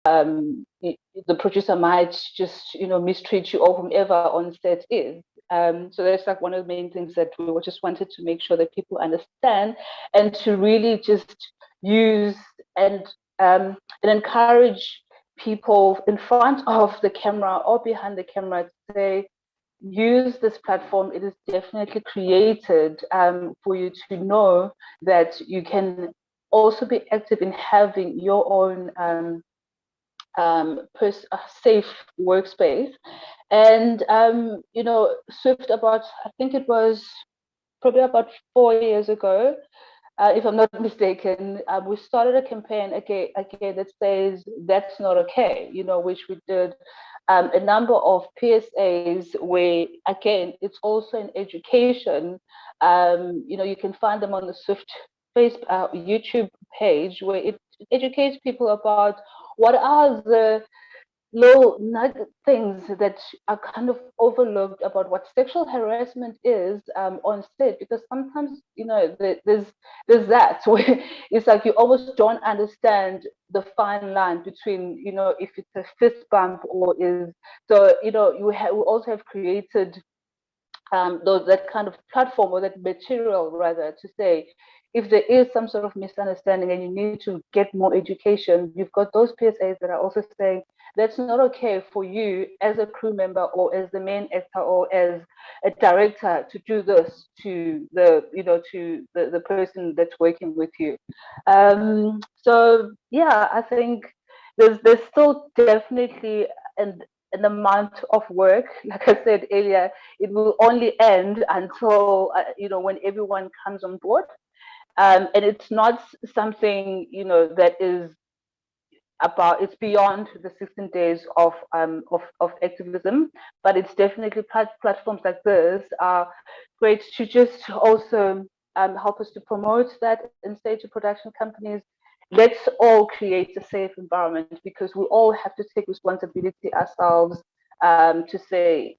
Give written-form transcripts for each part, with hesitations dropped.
the producer might just, mistreat you, or whomever on set is. So that's like one of the main things that we just wanted to make sure that people understand, and to really just use and encourage people in front of the camera or behind the camera to say, use this platform. It is definitely created for you to know that you can also be active in having your own safe workspace. And Swift, about, I think it was probably about 4 years ago, if I'm not mistaken, we started a campaign again that says that's not okay, which we did a number of PSAs where, again, it's also an education. You can find them on the Swift YouTube page, where it educates people about what are the little nugget things that are kind of overlooked about what sexual harassment is on set, because sometimes there's that where it's like you almost don't understand the fine line between if it's a fist bump or is. So we also have created that kind of platform, or that material rather, to say, if there is some sort of misunderstanding and you need to get more education, you've got those PSAs that are also saying that's not okay for you as a crew member or as the main actor or as a director to do this to the person that's working with you. So yeah, I think there's still definitely an amount of work. Like I said earlier, it will only end until when everyone comes on board. And it's not something that is about, it's beyond the 16 days of activism, but it's definitely platforms like this are great to just also help us to promote that and say to production companies, let's all create a safe environment, because we all have to take responsibility ourselves, to say,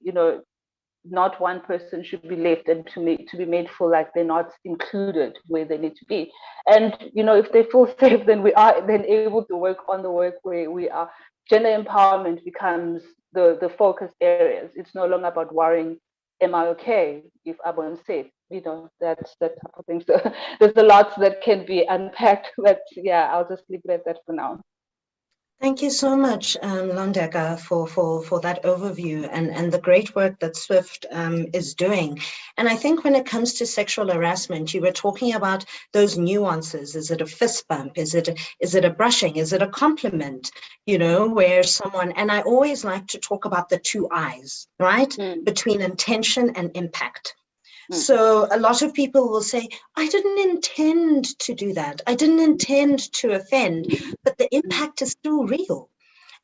not one person should be left and to be made feel like they're not included where they need to be. And if they feel safe, then we are then able to work on the work where we are. Gender empowerment becomes the focus areas. It's no longer about worrying, am I okay if I'm safe? That's that type of thing. So there's a lot that can be unpacked, but yeah, I'll just leave it at that for now. Thank you so much, Londeka, for that overview and the great work that Swift is doing. And I think when it comes to sexual harassment, you were talking about those nuances. Is it a fist bump? Is it a brushing? Is it a compliment? Where someone, and I always like to talk about the two eyes, right? Between intention and impact. So a lot of people will say, I didn't intend to do that. I didn't intend to offend, but the impact is still real.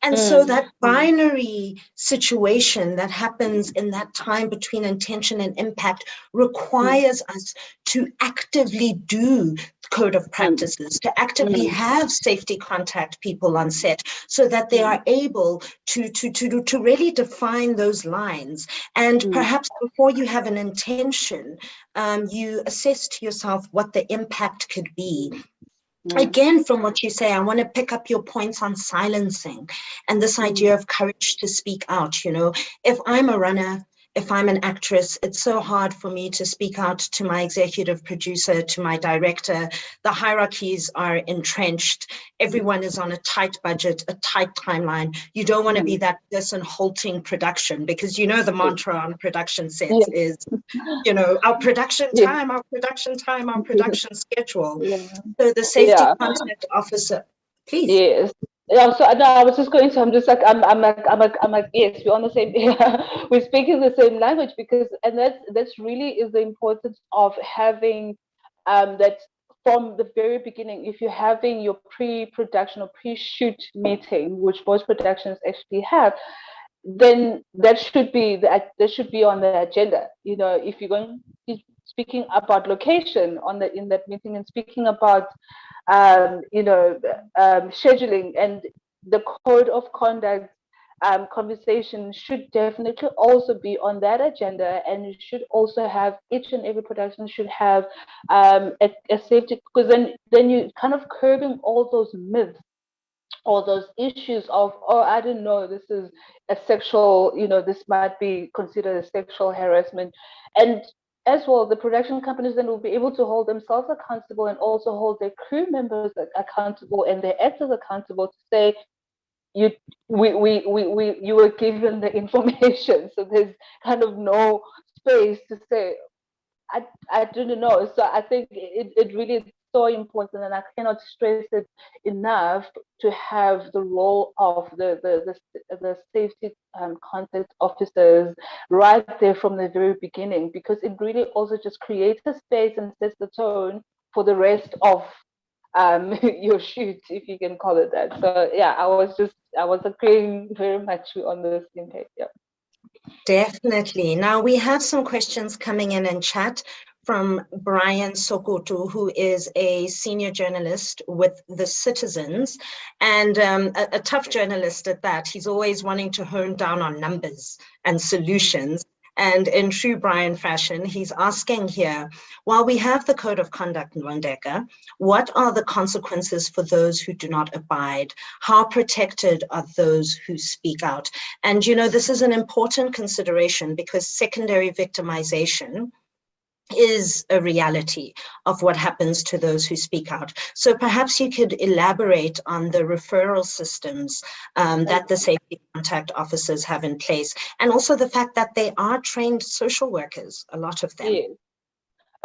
And so that binary situation that happens in that time between intention and impact requires us to actively do code of practices, to actively have safety contact people on set so that they are able to really define those lines. And perhaps before you have an intention, you assess to yourself what the impact could be. Again, from what you say, I want to pick up your points on silencing and this idea of courage to speak out. If I'm a runner, if I'm an actress, it's so hard for me to speak out to my executive producer, to my director. The hierarchies are entrenched. Everyone is on a tight budget, a tight timeline. You don't want to be that person halting production, because the mantra on production sets is, our production time, our production time, our production schedule. So the safety contact officer, please. Yes. Yeah, so no, I was just going to. I'm just like I'm like yes, we're on the same. We're speaking the same language, because and that's really is the importance of having that from the very beginning. If you're having your pre-production or pre-shoot meeting, which most productions actually have, then that should be on the agenda. If you're going to be speaking about location in that meeting, and speaking about scheduling and the code of conduct, conversation should definitely also be on that agenda. And you should also have, each and every production should have a safety, because then you kind of curbing all those myths or those issues of, oh, I didn't know this is a sexual, this might be considered a sexual harassment. And as well, the production companies then will be able to hold themselves accountable and also hold their crew members accountable and their actors accountable to say, you you were given the information. So there's kind of no space to say, I didn't know. So I think it really is so important, and I cannot stress it enough, to have the role of the safety contact officers right there from the very beginning, because it really also just creates a space and sets the tone for the rest of your shoot, if you can call it that. So yeah, I was agreeing very much on this impact. Yeah. Definitely. Now we have some questions coming in chat from Brian Sokoto, who is a senior journalist with The Citizens, and a tough journalist at that. He's always wanting to hone down on numbers and solutions. And in true Brian fashion, he's asking here, while we have the code of conduct, Nwandeka, what are the consequences for those who do not abide? How protected are those who speak out? And, this is an important consideration, because secondary victimization is a reality of what happens to those who speak out. So perhaps you could elaborate on the referral systems that the safety contact officers have in place, and also the fact that they are trained social workers, a lot of them. Yes.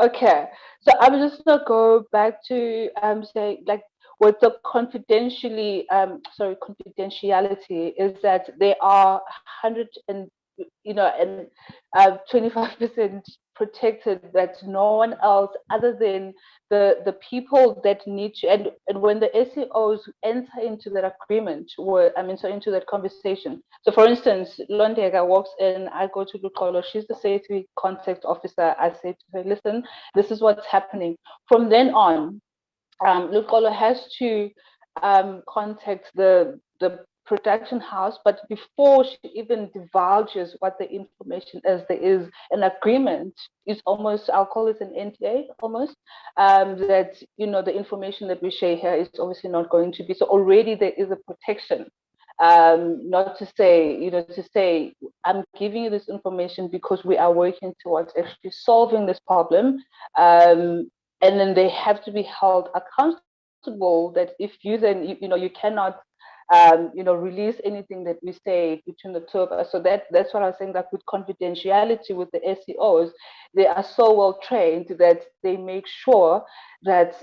Okay, so I'm just gonna go back to say, like, with the confidentiality is that they are 100 and 25% protected, that no one else other than the people that need to, and when the SEOs enter into that agreement, into that conversation. So for instance, Londega walks in, I go to Lukolo, she's the safety contact officer, I say to her, listen, this is what's happening. From then on, Lukolo has to contact the production house, but before she even divulges what the information is, there is an agreement. It's almost, I'll call it an NDA almost, that the information that we share here is obviously not going to be. So already there is a protection. Not to say, to say, I'm giving you this information because we are working towards actually solving this problem. And then they have to be held accountable, that if you then, you cannot release anything that we say between the two of us. So that's what I was saying, that with confidentiality with the SEOs, they are so well trained that they make sure that,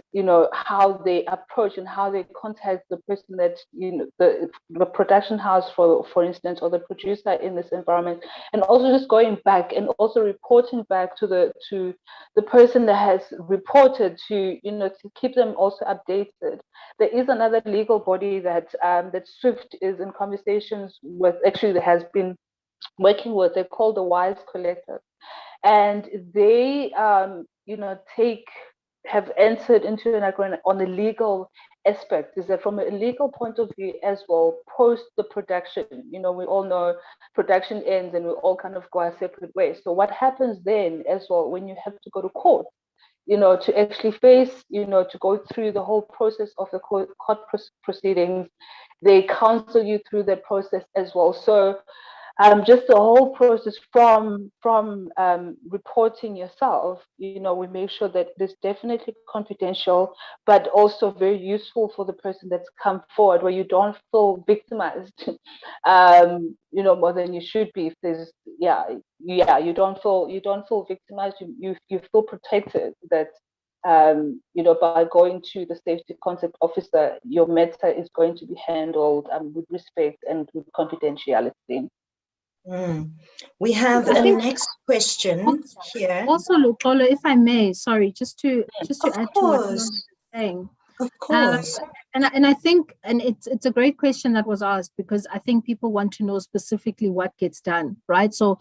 how they approach and how they contact the person that, the production house, for instance, or the producer in this environment, and also just going back and also reporting back to the person that has reported, to keep them also updated. There is another legal body that that Swift is in conversations with, actually has been working with. They're called the Wise Collective, and they have entered into an agreement on the legal aspect. Is that from a legal point of view as well, post the production, we all know production ends and we all kind of go our separate ways. So what happens then as well, when you have to go to court, to actually face, to go through the whole process of the court proceedings, they counsel you through that process as well. So just the whole process from reporting yourself, we make sure that it is definitely confidential, but also very useful for the person that's come forward, where you don't feel victimized, more than you should be. If there's, you don't feel victimized. You feel protected. That by going to the safety contact officer, your matter is going to be handled with respect and with confidentiality. We have a next question here. Also, Lukolo, if I may, sorry, just to add to what Londeka is saying. Of course. And I think, and it's a great question that was asked, because I think people want to know specifically what gets done, right? So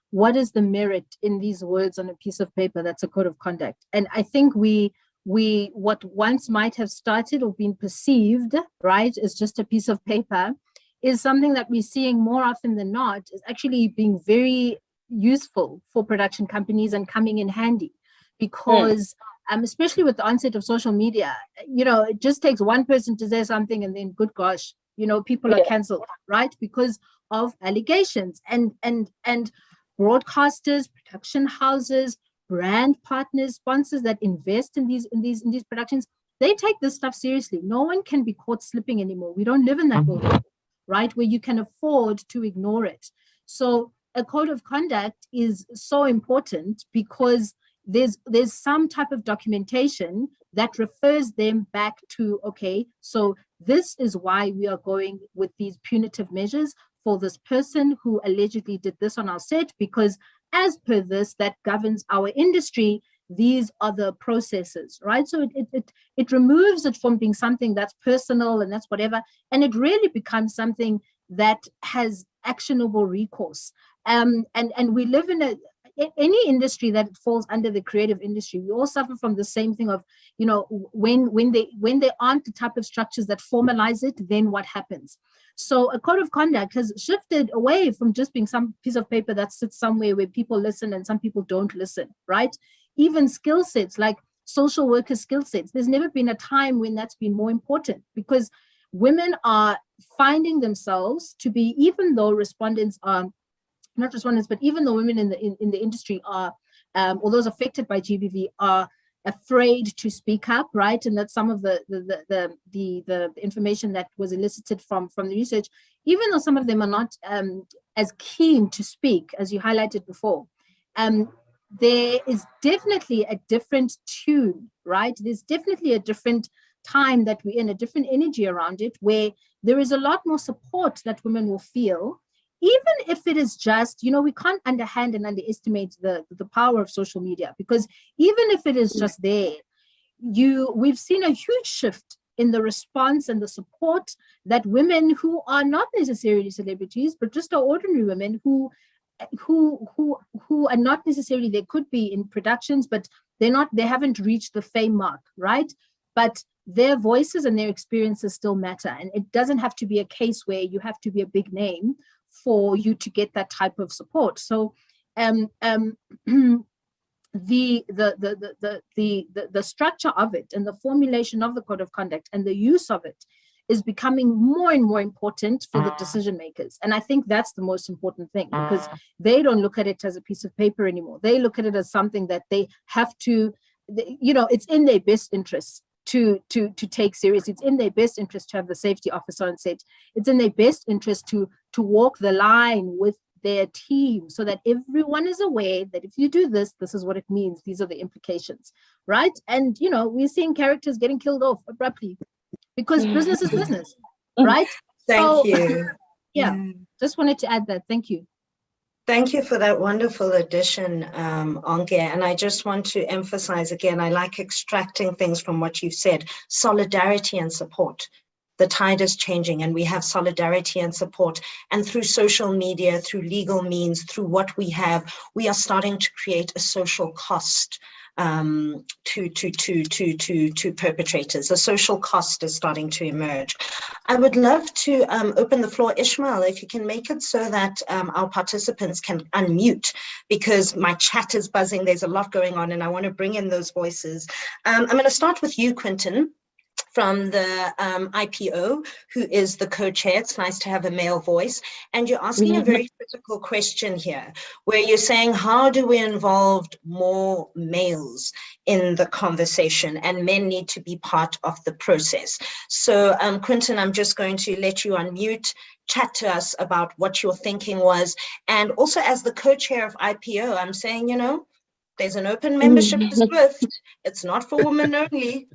what is the merit in these words on a piece of paper that's a code of conduct? And I think we what once might have started or been perceived, right, as just a piece of paper, is something that we're seeing more often than not is actually being very useful for production companies and coming in handy, because especially with the onset of social media, it just takes one person to say something and then, good gosh, people are cancelled, right? Because of allegations, and broadcasters, production houses, brand partners, sponsors that invest in these productions, they take this stuff seriously. No one can be caught slipping anymore. We don't live in that world, right, where you can afford to ignore it. So a code of conduct is so important because there's some type of documentation that refers them back to, okay, so this is why we are going with these punitive measures for this person who allegedly did this on our set, because as per this that governs our industry, these are the processes, right? So it removes it from being something that's personal and that's whatever, and it really becomes something that has actionable recourse. And we live in any industry that falls under the creative industry, we all suffer from the same thing of, when there aren't the type of structures that formalize it, then what happens? So a code of conduct has shifted away from just being some piece of paper that sits somewhere where people listen and some people don't listen, right? Even skill sets like social worker skill sets, there's never been a time when that's been more important, because women are finding themselves to be, even though respondents are not respondents, but even though women in the industry are, or those affected by GBV are afraid to speak up, right? And that's some of the information that was elicited from the research. Even though some of them are not as keen to speak, as you highlighted before, there is definitely a different tune, right? There's definitely a different time that we're in, a different energy around it, where there is a lot more support that women will feel. Even if it is just, we can't underhand and underestimate the power of social media, because even if it is just there, we've seen a huge shift in the response and the support that women who are not necessarily celebrities, but just are ordinary women who are not necessarily, they could be in productions, but they haven't reached the fame mark, right? But their voices and their experiences still matter. And it doesn't have to be a case where you have to be a big name for you to get that type of support. So the structure of it and the formulation of the code of conduct and the use of it is becoming more and more important for the decision makers. And I think that's the most important thing, because they don't look at it as a piece of paper anymore. They look at it as something that they have to, it's in their best interest to take seriously. It's in their best interest to have the safety officer on set. It's in their best interest to walk the line with their team, so that everyone is aware that if you do this, this is what it means. These are the implications, right? And we're seeing characters getting killed off abruptly because business is business, right? Thank you. Yeah, just wanted to add that. Thank you. Thank you for that wonderful addition, Onke. And I just want to emphasize again, I like extracting things from what you've said, solidarity and support. The tide is changing and we have solidarity and support. And through social media, through legal means, through what we have, we are starting to create a social cost to perpetrators. A social cost is starting to emerge. I would love to open the floor. Ishmael, if you can make it so that our participants can unmute, because my chat is buzzing. There's a lot going on and I want to bring in those voices. I'm going to start with you, Quentin, from the IPO, who is the co-chair. It's nice to have a male voice. And you're asking a very critical question here, where you're saying, how do we involve more males in the conversation? And men need to be part of the process. So, Quentin, I'm just going to let you unmute, chat to us about what your thinking was. And also as the co-chair of IPO, I'm saying, there's an open membership to Swift. It's not for women only.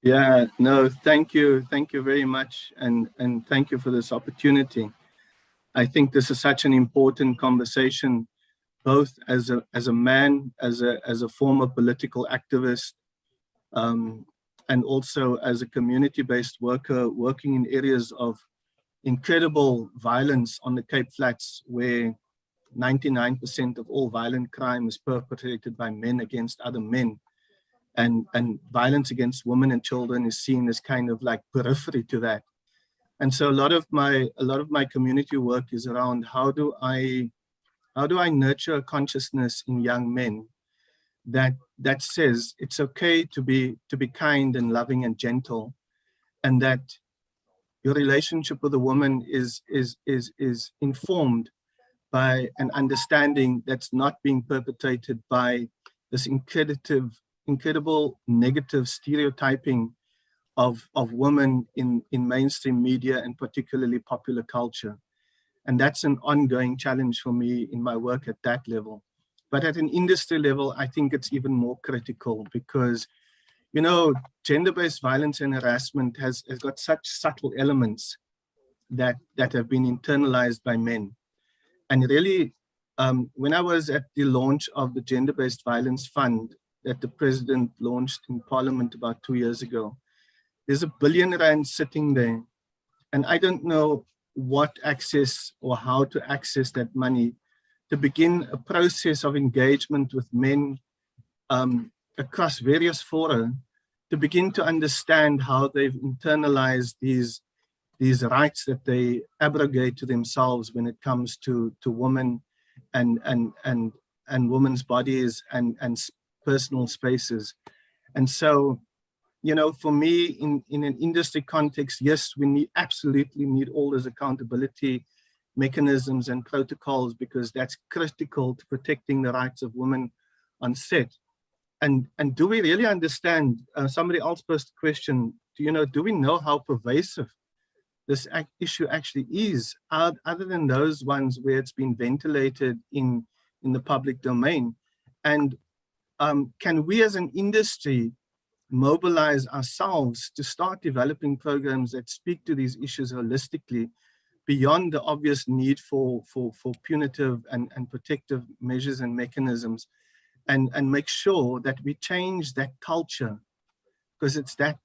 Yeah, no, thank you very much, and thank you for this opportunity. I think this is such an important conversation, both as a man, as a former political activist, and also as a community-based worker working in areas of incredible violence on the Cape Flats, where 99% of all violent crime is perpetrated by men against other men. And violence against women and children is seen as kind of like periphery to that. And so a lot of my community work is around how do I nurture consciousness in young men that says it's okay to be kind and loving and gentle, and that your relationship with a woman is informed by an understanding that's not being perpetrated by this incredible negative stereotyping of women in mainstream media and particularly popular culture. And that's an ongoing challenge for me in my work at that level. But at an industry level, I think it's even more critical because, you know, gender-based violence and harassment has got such subtle elements that have been internalized by men. And really, when I was at the launch of the Gender-Based Violence Fund that the president launched in Parliament about 2 years ago, there's R1 billion sitting there. And I don't know what access or how to access that money to begin a process of engagement with men across various fora, to begin to understand how they've internalized these rights that they abrogate to themselves when it comes to women and women's bodies and personal spaces. And so, you know, for me, in an industry context, yes, we absolutely need all those accountability mechanisms and protocols, because that's critical to protecting the rights of women on set. And do we really understand? Somebody else posed the question, do we know how pervasive this issue actually is, other than those ones where it's been ventilated in the public domain? And can we as an industry mobilize ourselves to start developing programs that speak to these issues holistically, beyond the obvious need for punitive and protective measures and mechanisms, and make sure that we change that culture, because it's that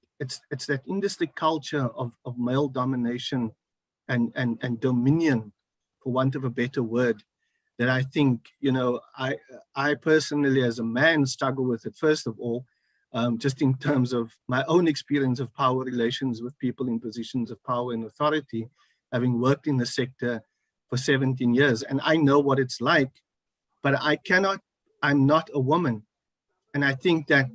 industry culture of male domination and dominion, for want of a better word, that I think, I personally as a man struggle with it, first of all, just in terms of my own experience of power relations with people in positions of power and authority, having worked in the sector for 17 years. And I know what it's like, but I'm not a woman. And I think that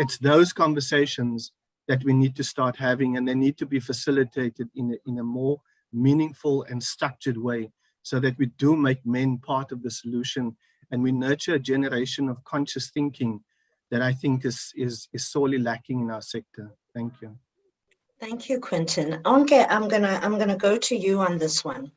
it's those conversations that we need to start having, and they need to be facilitated in a more meaningful and structured way, so that we do make men part of the solution, and we nurture a generation of conscious thinking that I think is sorely lacking in our sector. Thank you. Thank you, Quentin. Onke, I'm gonna go to you on this one.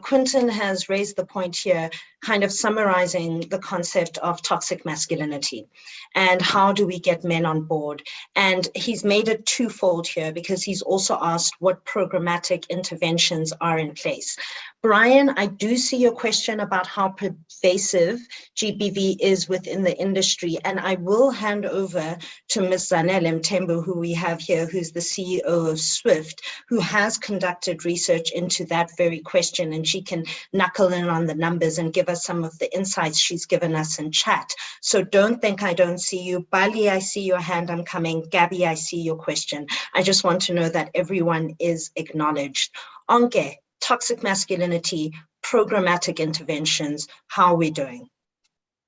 Quentin has raised the point here, kind of summarizing the concept of toxic masculinity and how do we get men on board. And he's made it twofold here, because he's also asked what programmatic interventions are in place. Brian, I do see your question about how pervasive GBV is within the industry, and I will hand over to Ms. Zanele Mthembu, who we have here, who's the CEO of SWIFT, who has conducted research into that very question, and she can knuckle in on the numbers and give us some of the insights she's given us in chat. So don't think I don't see you. Bali, I see your hand, I'm coming. Gabby, I see your question. I just want to know that everyone is acknowledged. Onke, toxic masculinity, programmatic interventions, how are we doing?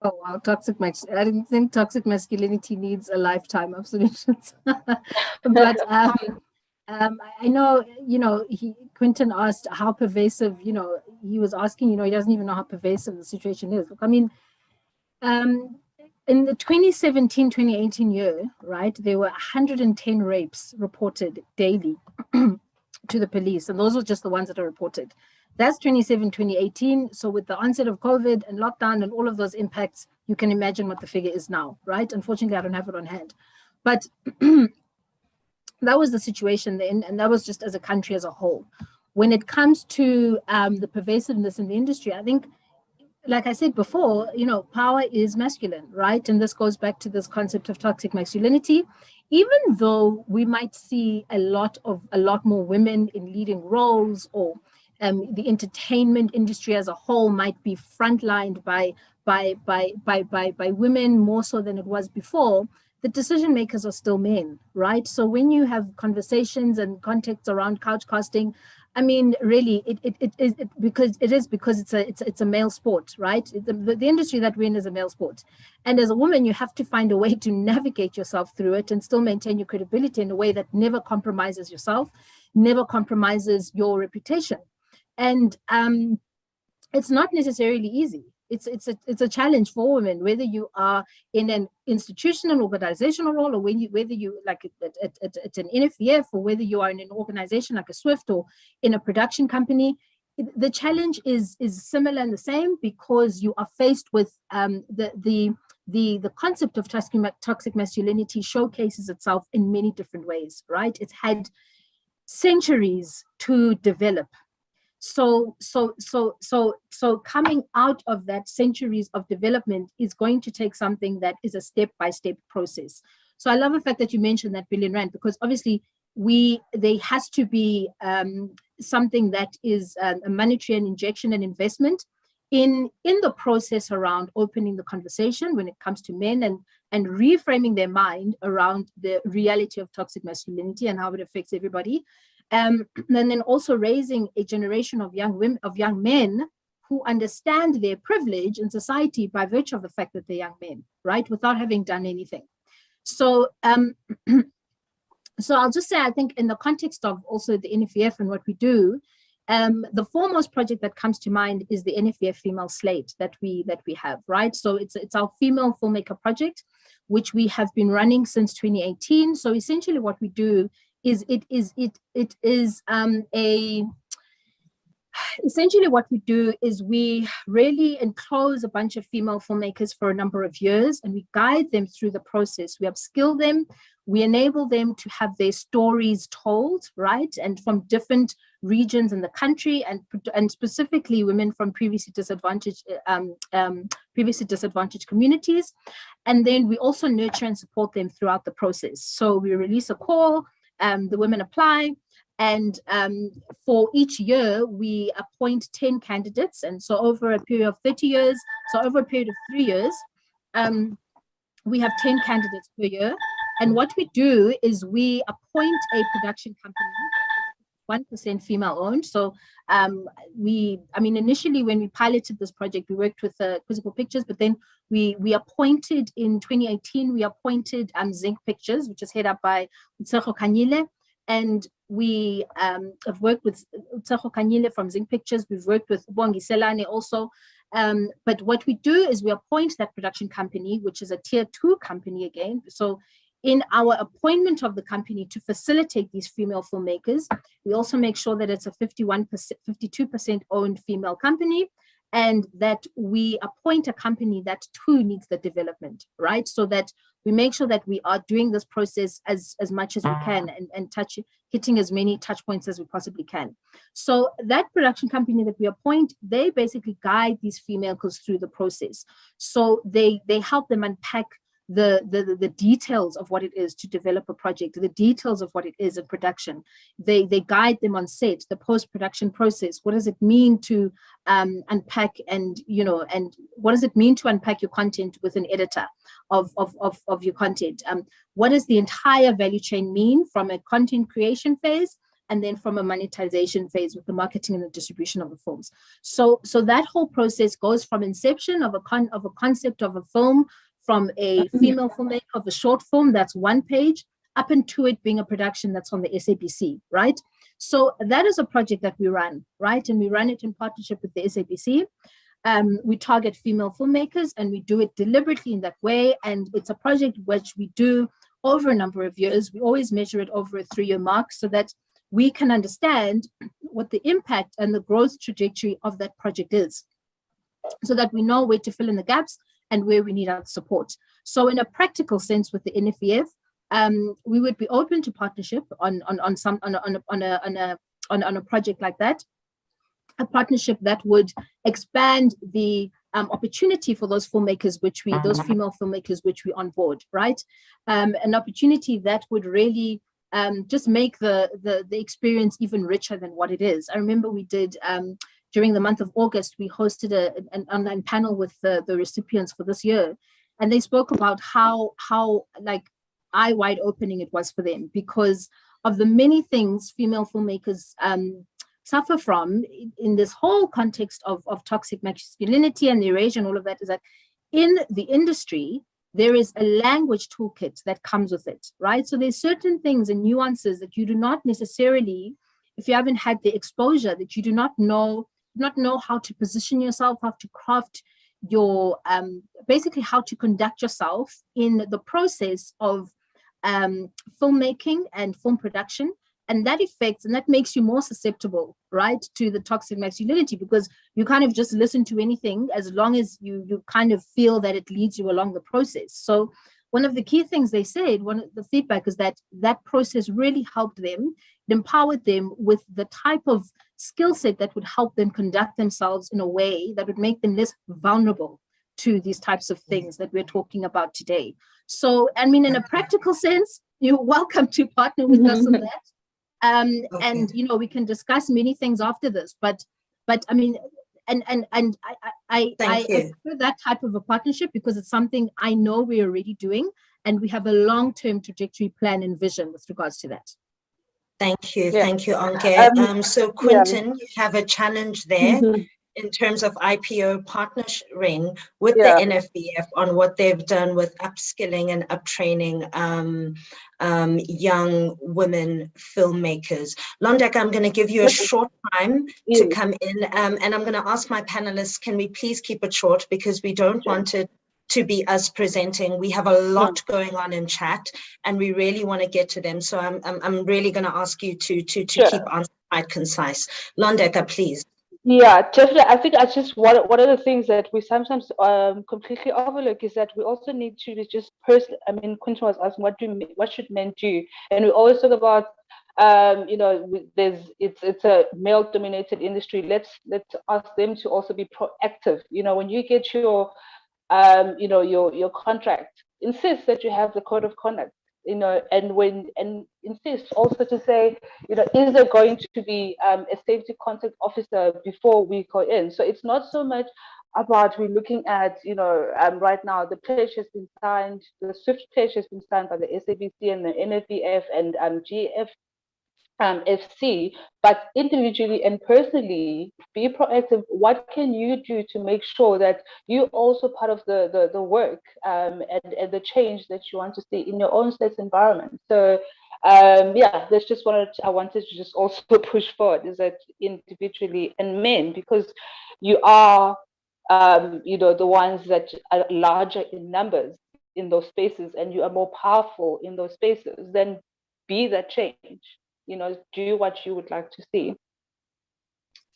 Oh, wow, I didn't think toxic masculinity needs a lifetime of solutions. But I know, Quentin asked how pervasive, he was asking, he doesn't even know how pervasive the situation is. Look, I mean, in the 2017-2018 year, right, there were 110 rapes reported daily to the police, and those were just the ones that are reported. That's 2018. So with the onset of COVID and lockdown and all of those impacts, you can imagine what the figure is now, right? Unfortunately, I don't have it on hand. But that was the situation then, and that was just as a country as a whole. When it comes to the pervasiveness in the industry, I think, like I said before, power is masculine, right? And this goes back to this concept of toxic masculinity. Even though we might see a lot more women in leading roles, or the entertainment industry as a whole might be frontlined by women more so than it was before, the decision makers are still men, right? So when you have conversations and contexts around couch casting, I mean, really, because it's a male sport, right? The industry that we're in is a male sport, and as a woman, you have to find a way to navigate yourself through it and still maintain your credibility in a way that never compromises yourself, never compromises your reputation, and it's not necessarily easy. It's a challenge for women, whether you are in an institutional organizational role, or whether you like it's an NFEF, or whether you are in an organization like a SWIFT or in a production company. The challenge is similar and the same, because you are faced with the concept of toxic masculinity showcases itself in many different ways, right? It's had centuries to develop. So coming out of that centuries of development is going to take something that is a step-by-step process. So I love the fact that you mentioned that R1 billion, because obviously there has to be something that is a monetary and injection and investment in the process around opening the conversation when it comes to men, and reframing their mind around the reality of toxic masculinity and how it affects everybody. And then also raising a generation of young men who understand their privilege in society by virtue of the fact that they're young men, right, without having done anything. So so I'll just say, I think in the context of also the NFEF and what we do, the foremost project that comes to mind is the NFEF Female Slate that we have, right? So it's our female filmmaker project, which we have been running since 2018. So essentially what we do is essentially what we do is we really enclose a bunch of female filmmakers for a number of years, and we guide them through the process. We upskill them, we enable them to have their stories told, right? And from different regions in the country, and specifically women from previously disadvantaged communities. And then we also nurture and support them throughout the process. So we release a call, the women apply, and for each year we appoint 10 candidates. And so over a period of 30 years, so over a period of 3 years, we have 10 candidates per year. And what we do is we appoint a production company, 1% female owned. So initially when we piloted this project, we worked with Physical Pictures, but then we appointed in 2018, we appointed Zinc Pictures, which is headed up by Utseho Kanyile. And we have worked with Utseho Kanyile from Zinc Pictures. We've worked with Bongi Selane also. But what we do is we appoint that production company, which is a tier 2 company again. So in our appointment of the company to facilitate these female filmmakers, we also make sure that it's a 52% owned female company, and that we appoint a company that too needs the development, right? So that we make sure that we are doing this process as much as we can, and hitting as many touch points as we possibly can. So that production company that we appoint, they basically guide these females through the process. So they help them unpack the details of what it is to develop a project, the details of what it is in production. They guide them on set, the post-production process. What does it mean to unpack, and what does it mean to unpack your content with an editor of your content? What does the entire value chain mean from a content creation phase, and then from a monetization phase with the marketing and the distribution of the films? So that whole process goes from inception of a concept of a film, from a female filmmaker of a short film that's 1 page, up into it being a production that's on the SABC, right? So that is a project that we run, right? And we run it in partnership with the SABC. We target female filmmakers, and we do it deliberately in that way. And it's a project which we do over a number of years. We always measure it over a 3-year mark, so that we can understand what the impact and the growth trajectory of that project is, so that we know where to fill in the gaps and where we need our support. So in a practical sense with the NFEF, we would be open to partnership on a project like that, a partnership that would expand the opportunity for those filmmakers, those female filmmakers which we onboard, right? An opportunity that would really just make the experience even richer than what it is. I remember we did, during the month of August, we hosted an online panel with the recipients for this year, and they spoke about how like eye-wide opening it was for them, because of the many things female filmmakers suffer from in this whole context of toxic masculinity and the erasure and all of that is that in the industry, there is a language toolkit that comes with it, right? So there's certain things and nuances that you do not necessarily, if you haven't had the exposure, that you do not know how to position yourself, how to craft your, basically how to conduct yourself in the process of filmmaking and film production. And that affects, and that makes you more susceptible, right, to the toxic masculinity, because you kind of just listen to anything as long as you kind of feel that it leads you along the process. So one of the key things they said, one of the feedback is that process really helped them. It empowered them with the type of skill set that would help them conduct themselves in a way that would make them less vulnerable to these types of things that we're talking about today. So, I mean, in a practical sense, you're welcome to partner with us on that. And we can discuss many things after this, but I mean, and I prefer that type of a partnership because it's something I know we're already doing, and we have a long-term trajectory plan and vision with regards to that. Thank you, Anke. So Quentin, you have a challenge there in terms of IPO partnering with the NFBF on what they've done with upskilling and uptraining young women filmmakers. Londeka, I'm going to give you a short time to come in, and I'm going to ask my panelists, can we please keep it short, because we don't want it to be us presenting. We have a lot going on in chat, and we really want to get to them. So I'm really going to ask you to keep answers quite concise. Londeka, please. Yeah, definitely. I think that's just one of the things that we sometimes completely overlook is that we also need to just I mean, Quentin was asking, what should men do? And we always talk about, it's a male-dominated industry. Let's ask them to also be proactive. When you get your your contract, insist that you have the code of conduct. And insist also to say, is there going to be a safety contact officer before we go in? So it's not so much about we're looking at, right now the pledge has been signed, the SWIFT pledge has been signed by the SABC and the NFBF and GF. FC, but individually and personally, be proactive. What can you do to make sure that you're also part of the work and the change that you want to see in your own state's environment? So that's just I wanted to just also push forward, is that individually and men, because you are the ones that are larger in numbers in those spaces, and you are more powerful in those spaces, then be that change. Do what you would like to see.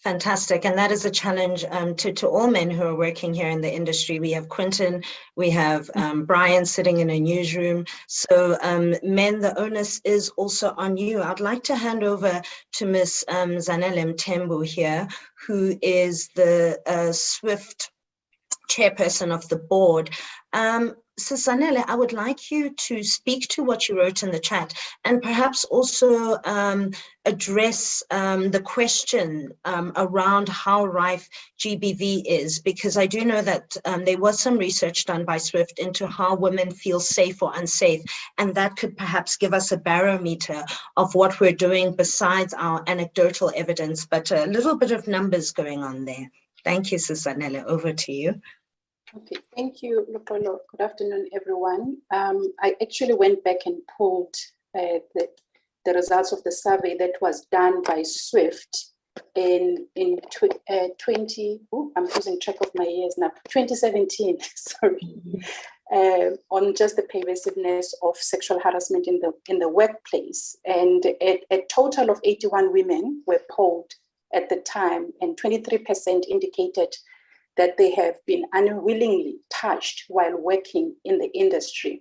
Fantastic. And that is a challenge to all men who are working here in the industry. We have Quentin, we have Brian sitting in a newsroom. So men, the onus is also on you. I'd like to hand over to Ms. Zanele Mthembu here, who is the SWIFT chairperson of the board. So Zanele, I would like you to speak to what you wrote in the chat, and perhaps also address the question around how rife GBV is, because I do know that there was some research done by SWIFT into how women feel safe or unsafe, and that could perhaps give us a barometer of what we're doing besides our anecdotal evidence, but a little bit of numbers going on there. Thank you, Zanele. Over to you. Okay, thank you, Lupolo. Good afternoon, everyone. I actually went back and pulled the results of the survey that was done by SWIFT in 20. I'm losing track of my years now. 2017. Sorry, on just the pervasiveness of sexual harassment in the workplace, and a total of 81 women were polled at the time, and 23% indicated that they have been unwillingly touched while working in the industry.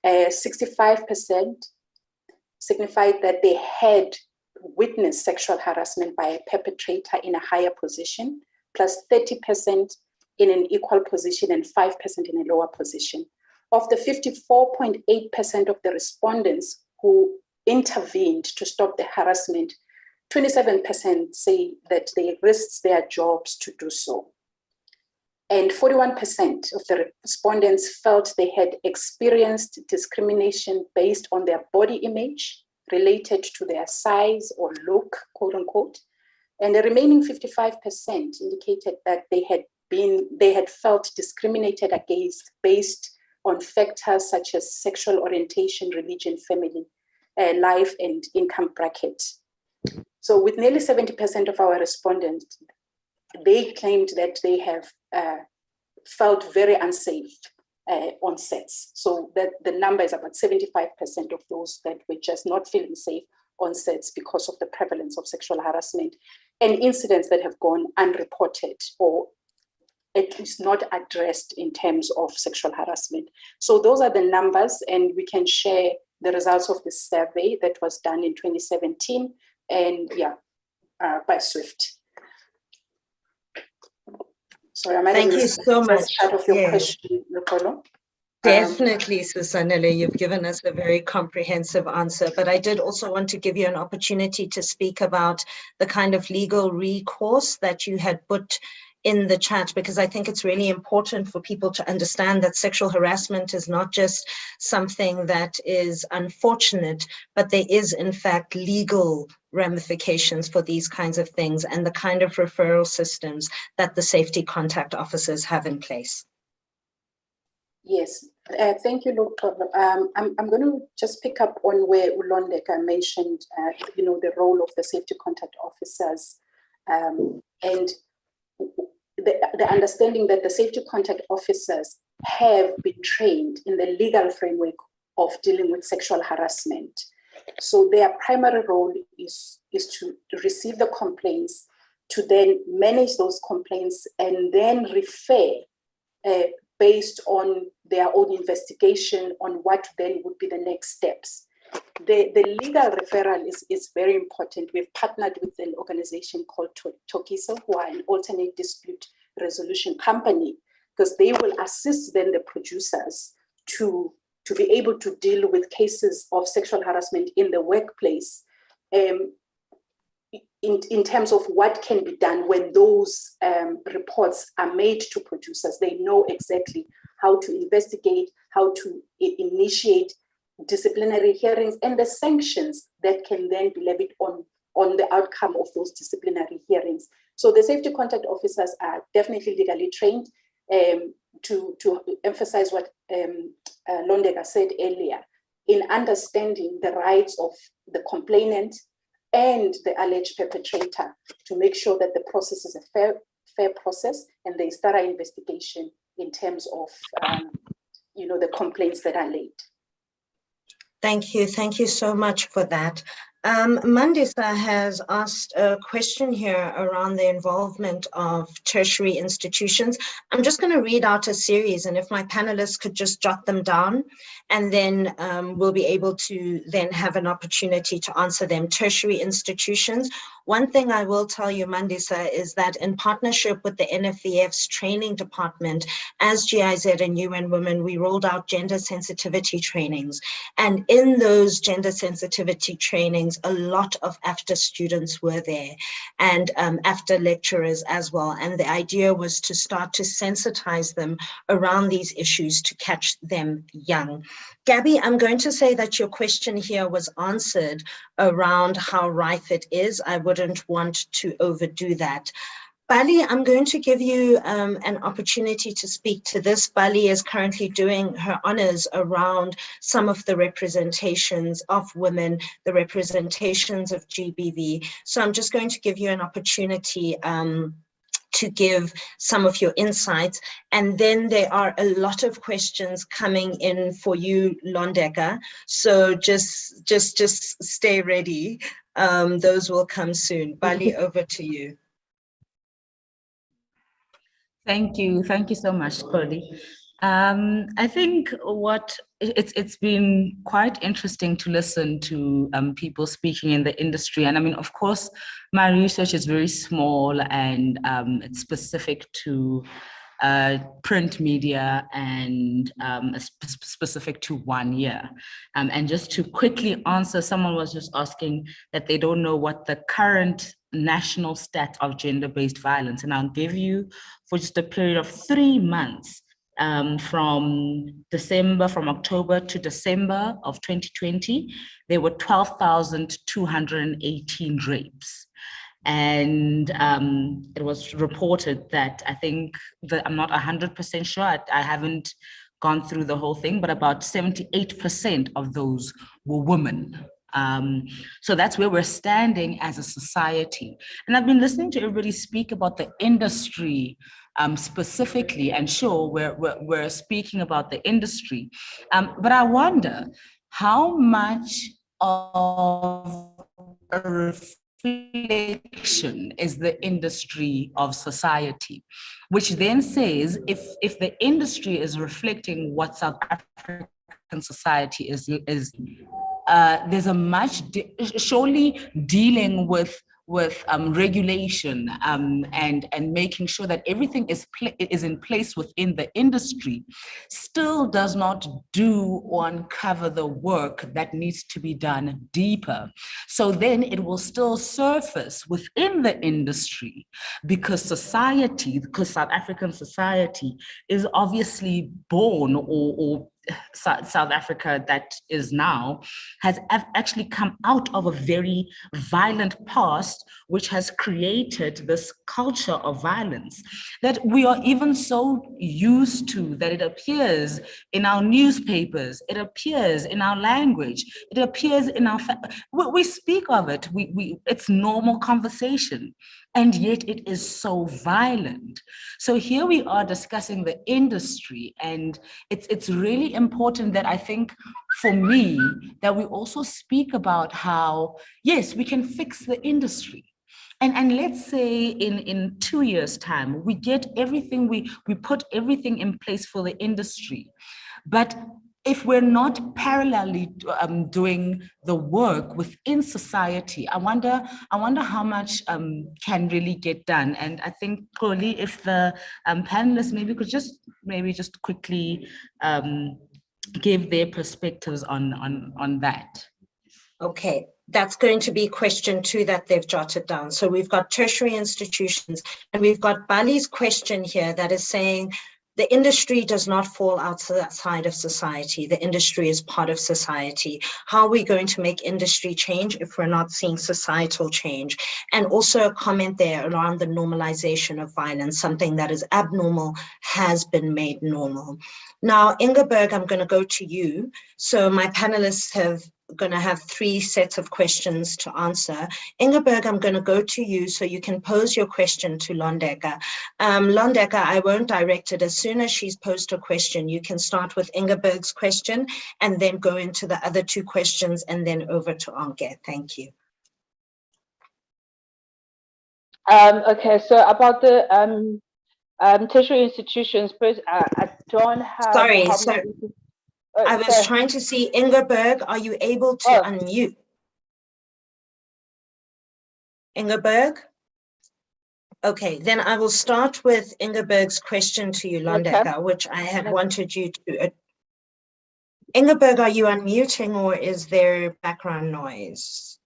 65% signified that they had witnessed sexual harassment by a perpetrator in a higher position, plus 30% in an equal position and 5% in a lower position. Of the 54.8% of the respondents who intervened to stop the harassment, 27% say that they risked their jobs to do so. And 41% of the respondents felt they had experienced discrimination based on their body image related to their size or look, quote unquote, And the remaining 55% indicated that they had felt discriminated against based on factors such as sexual orientation, religion, family, life, and income bracket. So with nearly 70% of our respondents, they claimed that they have felt very unsafe on sets. So that the number is about 75% of those that were just not feeling safe on sets because of the prevalence of sexual harassment and incidents that have gone unreported or at least not addressed in terms of sexual harassment. So those are the numbers, and we can share the results of the survey that was done in 2017 and by Swift. Sorry, Thank you so much. Part of your question, Lupolo. Definitely, Susanele, you've given us a very comprehensive answer, but I did also want to give you an opportunity to speak about the kind of legal recourse that you had put in the chat, because I think it's really important for people to understand that sexual harassment is not just something that is unfortunate, but there is in fact legal ramifications for these kinds of things and the kind of referral systems that the safety contact officers have in place. Yes, thank you, Dr. I'm going to just pick up on where Ulondeka mentioned, the role of the safety contact officers and the understanding that the safety contact officers have been trained in the legal framework of dealing with sexual harassment. So their primary role is to receive the complaints, to then manage those complaints and then refer based on their own investigation on what then would be the next steps. The legal referral is very important. We've partnered with an organization called Tokiso, who are an alternate dispute resolution company, because they will assist then the producers to be able to deal with cases of sexual harassment in the workplace in terms of what can be done when those reports are made to producers. They know exactly how to investigate, how to initiate disciplinary hearings, and the sanctions that can then be levied on the outcome of those disciplinary hearings. So the safety contact officers are definitely legally trained. To emphasize what Londeka said earlier, in understanding the rights of the complainant and the alleged perpetrator, to make sure that the process is a fair process and there is thorough investigation in terms of the complaints that are laid. Thank you so much for that. Mandisa has asked a question here around the involvement of tertiary institutions. I'm just going to read out a series, and if my panelists could just jot them down, and then we'll be able to then have an opportunity to answer them. Tertiary institutions. One thing I will tell you, Mandisa, is that in partnership with the NFVF's training department, as GIZ and UN Women, we rolled out gender sensitivity trainings. And in those gender sensitivity trainings, a lot of AFTA students were there, and AFTA lecturers as well. And the idea was to start to sensitize them around these issues to catch them young. Gabby, I'm going to say that your question here was answered around how rife it is. I wouldn't want to overdo that. Bali, I'm going to give you an opportunity to speak to this. Bali is currently doing her honors around some of the representations of women, the representations of GBV. So I'm just going to give you an opportunity to give some of your insights. And then there are a lot of questions coming in for you, Londeka. So just stay ready. Those will come soon. Bali, over to you. Thank you so much, Cody. I think it's been quite interesting to listen to people speaking in the industry. And I mean, of course, my research is very small and it's specific to print media and specific to 1 year. And just to quickly answer, someone was just asking that they don't know what the current national stat of gender-based violence, and I'll give you for just a period of 3 months, from October to December of 2020, there were 12,218 rapes. And it was reported that, I think that I'm not 100% sure, I haven't gone through the whole thing, but about 78% of those were women. So that's where we're standing as a society. And I've been listening to everybody speak about the industry specifically, and sure, we're speaking about the industry, but I wonder how much of a reflection is the industry of society, which then says if the industry is reflecting what South African society is there's a much surely dealing with regulation and making sure that everything is in place within the industry, still does not do or uncover the work that needs to be done deeper. So then it will still surface within the industry, because South African society is obviously born, or South Africa that is now has actually come out of a very violent past, which has created this culture of violence that we are even so used to that it appears in our newspapers, it appears in our language, it appears in our we speak of it, it's normal conversation, and yet it is so violent. So here we are discussing the industry, and it's really important that, I think, for me, that we also speak about how, yes, we can fix the industry. And let's say in 2 years' time, we get everything, we put everything in place for the industry. But if we're not parallelly doing the work within society, I wonder how much can really get done. And I think, Xoli, if the panelists maybe could just quickly give their perspectives on that. Okay, that's going to be question 2 that they've jotted down. So we've got tertiary institutions, and we've got Bali's question here that is saying, the industry does not fall outside of society. The industry is part of society. How are we going to make industry change if we're not seeing societal change? And also a comment there around the normalization of violence, something that is abnormal has been made normal. Now, Ingeborg, I'm going to go to you. So my panelists have going to have 3 sets of questions to answer. Ingeborg, I'm going to go to you so you can pose your question to Londeka. Londeka, I won't direct it. As soon as she's posed her question, you can start with Ingeborg's question and then go into the other 2 questions and then over to Anke. Thank you. Okay, so about the tertiary institutions, I don't have... Sorry, I was trying to see, Ingeborg, are you able to unmute? Ingeborg? Okay, then I will start with Ingeborg's question to you, Londeka, which I had wanted you to... Ingeborg, are you unmuting or is there background noise?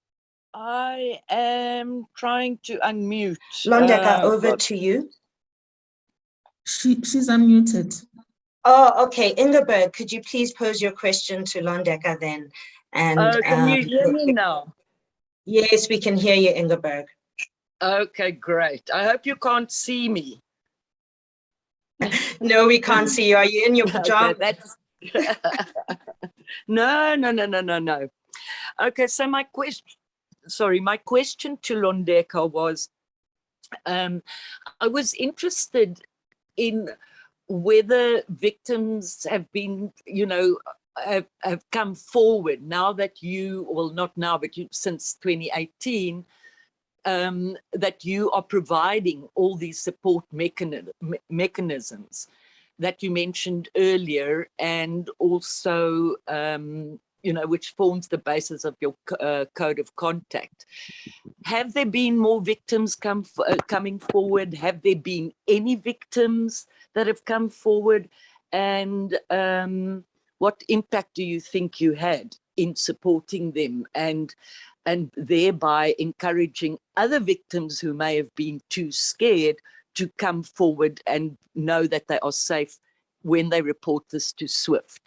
I am trying to unmute. Londeka, over to you. She's unmuted. Oh, okay. Ingeborg, could you please pose your question to Londeka then? And can you hear me now? Yes, we can hear you, Ingeborg. Okay, great. I hope you can't see me. No, we can't see you. Are you in your pajamas? Okay, No. Okay, so my question to Londeka was, I was interested in whether victims have been, have come forward now that you, well, not now, but since 2018, that you are providing all these support mechanisms that you mentioned earlier, and also, which forms the basis of your code of conduct. Have there been more victims coming forward? Have there been any victims that have come forward? And what impact do you think you had in supporting them and thereby encouraging other victims who may have been too scared to come forward and know that they are safe when they report this to SWIFT?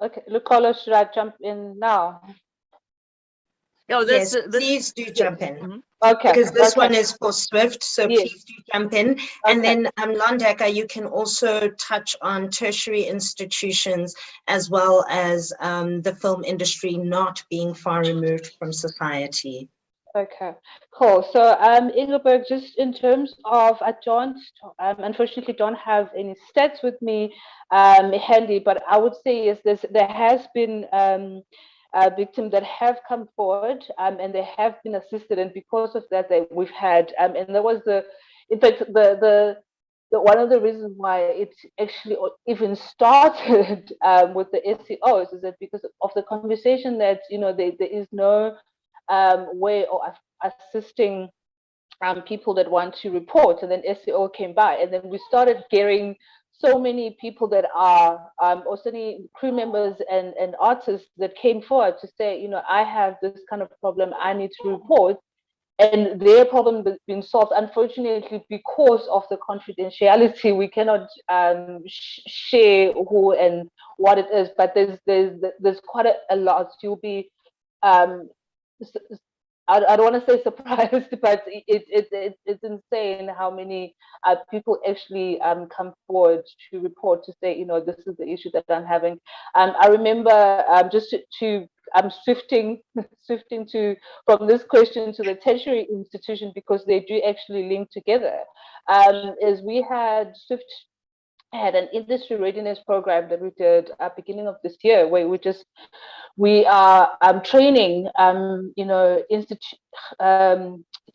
Okay, Lucola, should I jump in now? Oh, Yes, please do jump in. Mhm. Okay. Because this one is for Swift, so Yes. please do jump in. And Okay. then Londeka, you can also touch on tertiary institutions as well as the film industry not being far removed from society. Okay, cool. So, Ingeborg, just in terms of, I don't, unfortunately, don't have any stats with me handy, but I would say is there has been victims that have come forward and they have been assisted, and because of that, we've had, and there was in fact, the one of the reasons why it actually even started with the SCOs is that because of the conversation that, you know, there is no way of assisting people that want to report, and then SEO came by, and then we started getting so many people that are also crew members and artists that came forward to say, you know, I have this kind of problem, I need to report, and their problem has been solved. Unfortunately, because of the confidentiality, we cannot share who and what it is, but there's quite a lot. You'll be I don't want to say surprised, but it's insane how many people actually come forward to report to say, you know, this is the issue that I'm having. I remember just I'm swifting to from this question to the tertiary institution, because they do actually link together. Is we had Swift had an industry readiness program that we did at the beginning of this year, where we are training, you know,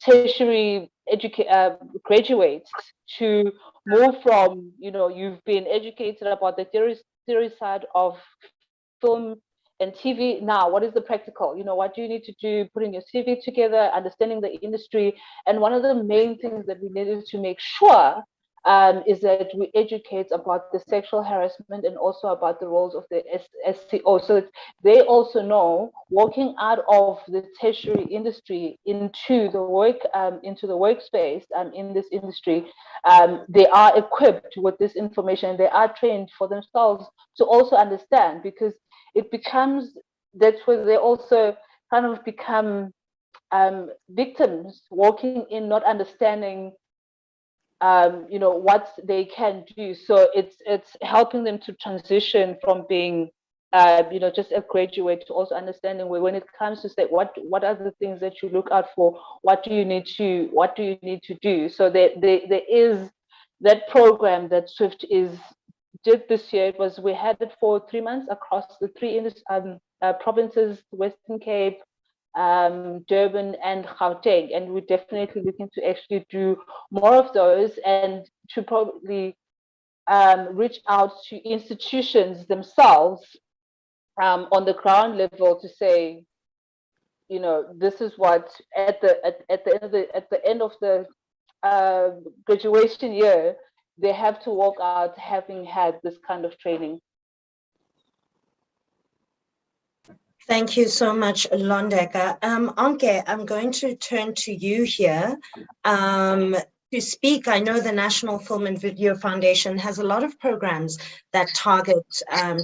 tertiary graduates to move from, you know, you've been educated about the theory side of film and TV. Now, what is the practical? You know, what do you need to do? Putting your CV together, understanding the industry. And one of the main things that we needed to make sure is that we educate about the sexual harassment and also about the roles of the SCO. So they also know, walking out of the tertiary industry into the workspace in this industry, they are equipped with this information. They are trained for themselves to also understand, because it becomes, that's where they also kind of become victims, walking in not understanding you know, what they can do. So it's helping them to transition from being you know, just a graduate, to also understanding when it comes to say what are the things that you look out for, what do you need to do. So there is that program that Swift did this year. We had it for 3 months across the three provinces: Western Cape, Durban and Gauteng, and we're definitely looking to actually do more of those, and to probably reach out to institutions themselves on the ground level to say, you know, this is what at the end of the graduation year, they have to walk out having had this kind of training. Thank you so much, Londeka. Anke, I'm going to turn to you here to speak. I know the National Film and Video Foundation has a lot of programs that target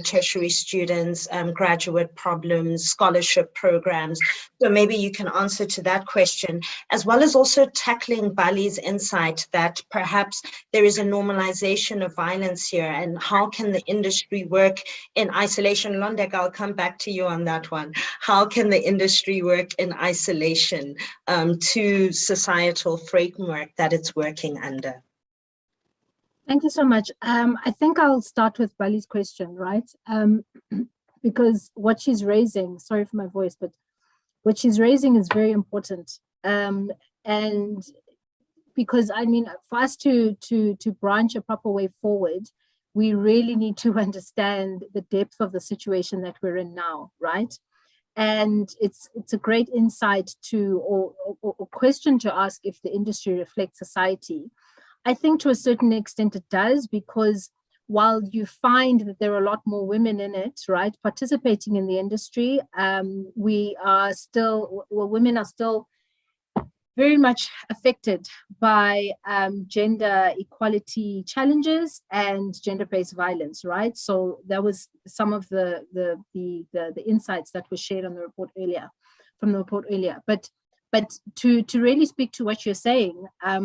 tertiary students, graduate problems, scholarship programs. So maybe you can answer to that question, as well as also tackling Bali's insight that perhaps there is a normalization of violence here, and how can the industry work in isolation? Londeka, I'll come back to you on that one. How can the industry work in isolation to societal framework that it's working under? Thank you so much. I think I'll start with Bali's question, right? Because what she's raising, sorry for my voice, but what she's raising is very important. And because, I mean, for us to branch a proper way forward, we really need to understand the depth of the situation that we're in now, right? And it's a great insight to, or question to ask if the industry reflects society. I think to a certain extent it does, because while you find that there are a lot more women in it, right, participating in the industry, women are still very much affected by gender equality challenges and gender-based violence, right? So that was some of the insights that were shared on the report earlier, from the report earlier. But to really speak to what you're saying, I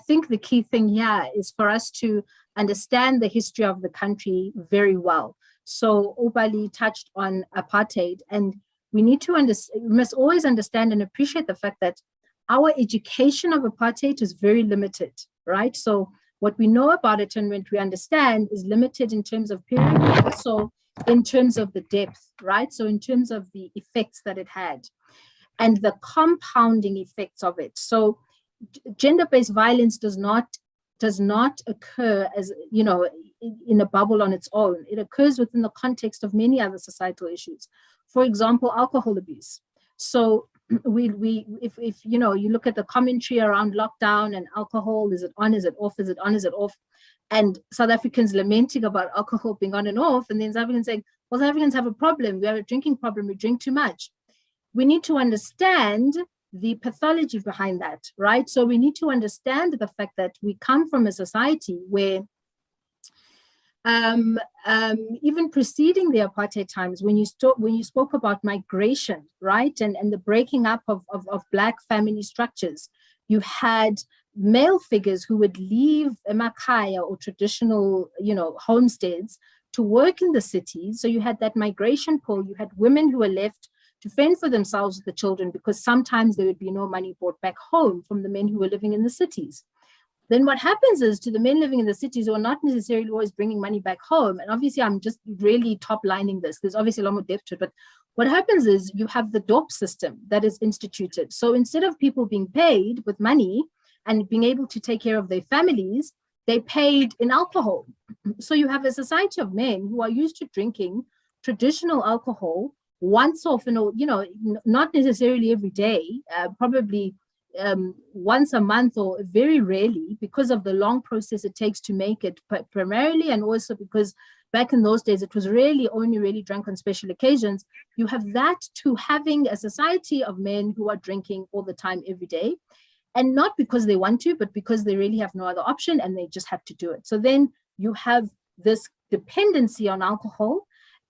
think the key thing here is for us to understand the history of the country very well. So Ubali touched on apartheid, and we need to understand, we must always understand and appreciate the fact that our education of apartheid is very limited, right? So what we know about it and what we understand is limited in terms of period, but also in terms of the depth, right? So in terms of the effects that it had and the compounding effects of it. So gender-based violence does not occur as, you know, in a bubble on its own. It occurs within the context of many other societal issues. For example, alcohol abuse. So if you know, you look at the commentary around lockdown and alcohol, is it on, is it off, is it on, is it off? And South Africans lamenting about alcohol being on and off, and then South Africans saying, well, South Africans have a problem, we have a drinking problem, we drink too much. We need to understand the pathology behind that, right? So we need to understand the fact that we come from a society where even preceding the apartheid times, when you spoke about migration, right, and the breaking up of Black family structures, you had male figures who would leave emakaya or traditional, you know, homesteads to work in the cities. So you had that migration pull. You had women who were left to fend for themselves with the children because sometimes there would be no money brought back home from the men who were living in the cities. Then what happens is, to the men living in the cities who are not necessarily always bringing money back home, and obviously I'm just really top lining this, there's obviously a lot more depth to it, but what happens is you have the DOP system that is instituted. So instead of people being paid with money and being able to take care of their families, they paid in alcohol. So you have a society of men who are used to drinking traditional alcohol once off, you know, not necessarily every day, probably once a month or very rarely, because of the long process it takes to make it primarily, and also because back in those days it was only really drunk on special occasions. You have that to having a society of men who are drinking all the time every day, and not because they want to, but because they really have no other option and they just have to do it. So then you have this dependency on alcohol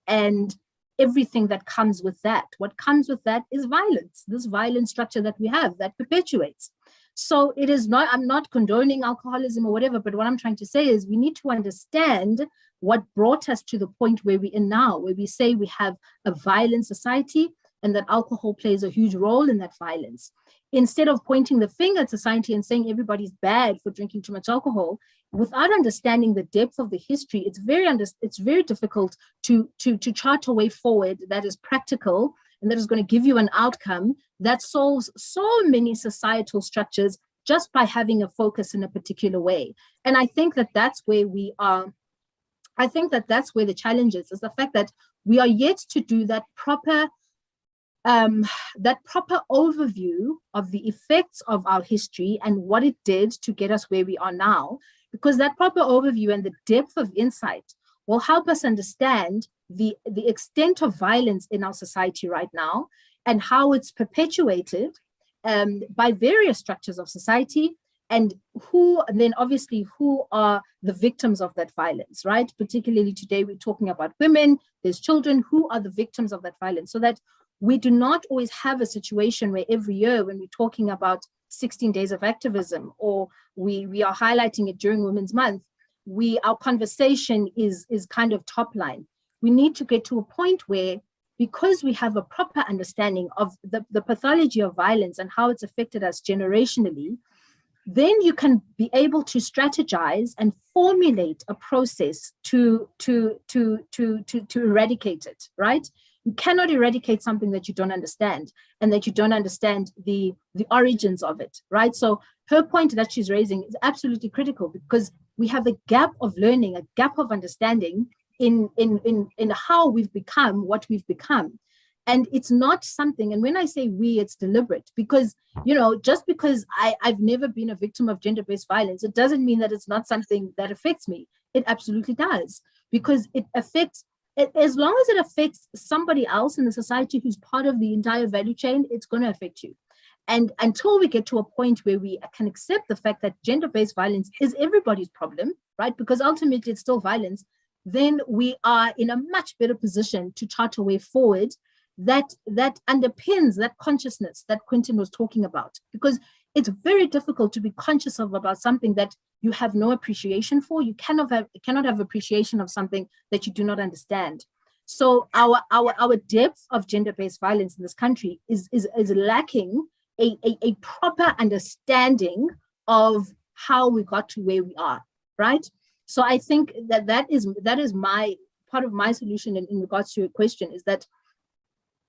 and everything that comes with that. What comes with that is violence, this violent structure that we have that perpetuates. So it is not, I'm not condoning alcoholism or whatever, but what I'm trying to say is we need to understand what brought us to the point where we're in now, where we say we have a violent society and that alcohol plays a huge role in that violence. Instead of pointing the finger at society and saying everybody's bad for drinking too much alcohol, without understanding the depth of the history, it's very difficult to chart a way forward that is practical and that is going to give you an outcome that solves so many societal structures just by having a focus in a particular way. And I think that that's where we are. I think that that's where the challenge is the fact that we are yet to do that proper overview of the effects of our history and what it did to get us where we are now, because that proper overview and the depth of insight will help us understand the extent of violence in our society right now and how it's perpetuated by various structures of society, and then obviously who are the victims of that violence, right? Particularly today, we're talking about women, there's children, who are the victims of that violence, so that we do not always have a situation where every year when we're talking about 16 days of activism, or we are highlighting it during Women's Month, our conversation is kind of top line. We need to get to a point where, because we have a proper understanding of the pathology of violence and how it's affected us generationally, then you can be able to strategize and formulate a process to eradicate it, right? You cannot eradicate something that you don't understand and that you don't understand the origins of it, right? So her point that she's raising is absolutely critical, because we have a gap of learning, a gap of understanding in how we've become what we've become. And it's not something, and when I say we, it's deliberate, because, you know, just because I've never been a victim of gender-based violence, it doesn't mean that it's not something that affects me. It absolutely does, because it affects, as long as it affects somebody else in the society who's part of the entire value chain, it's going to affect you. And until we get to a point where we can accept the fact that gender-based violence is everybody's problem, right? Because ultimately it's still violence, then we are in a much better position to chart a way forward that underpins that consciousness that Quentin was talking about. Because it's very difficult to be conscious about something that you have no appreciation for. You cannot have appreciation of something that you do not understand. So our depth of gender-based violence in this country is lacking a proper understanding of how we got to where we are, right? So I think that is my part of my solution in regards to your question, is that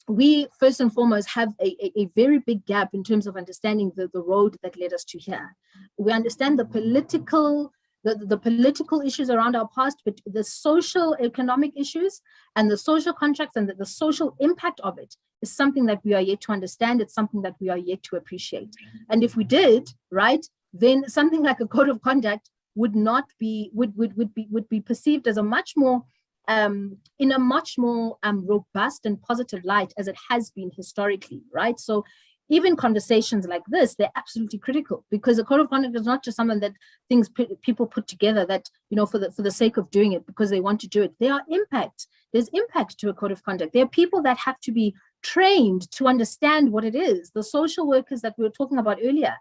we first and foremost have a very big gap in terms of understanding the road that led us to here. We understand the political issues around our past, but the social economic issues and the social contracts and the social impact of it is something that we are yet to understand. It's something that we are yet to appreciate. And if we did, right, then something like a code of conduct would be perceived as a much more in a much more robust and positive light as it has been historically, right? So even conversations like this, they're absolutely critical, because a code of conduct is not just something that people put together that, you know, for the sake of doing it because they want to do it. There are impacts. There's impact to a code of conduct. There are people that have to be trained to understand what it is. The social workers that we were talking about earlier,